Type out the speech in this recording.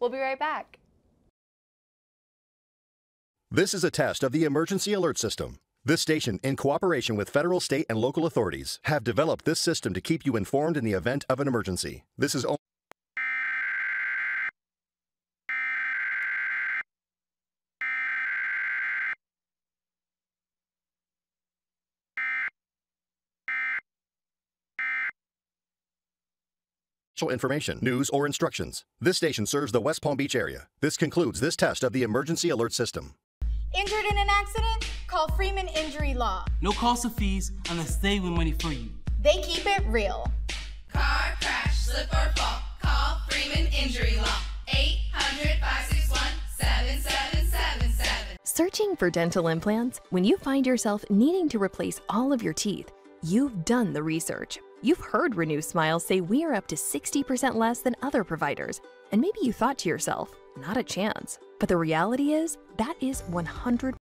We'll be right back. This is a test of the emergency alert system. This station, in cooperation with federal, state, and local authorities, have developed this system to keep you informed in the event of an emergency. This is information, news, or instructions. This station serves the West Palm Beach area. This concludes this test of the emergency alert system. Injured in an accident? Call Freeman Injury Law. No cost or fees unless they win money for you. They keep it real. Car crash, slip or fall. Call Freeman Injury Law. 800-561-7777. Searching for dental implants? When you find yourself needing to replace all of your teeth, you've done the research. You've heard Renew Smile say we are up to 60% less than other providers. And maybe you thought to yourself, not a chance. But the reality is, that is 100%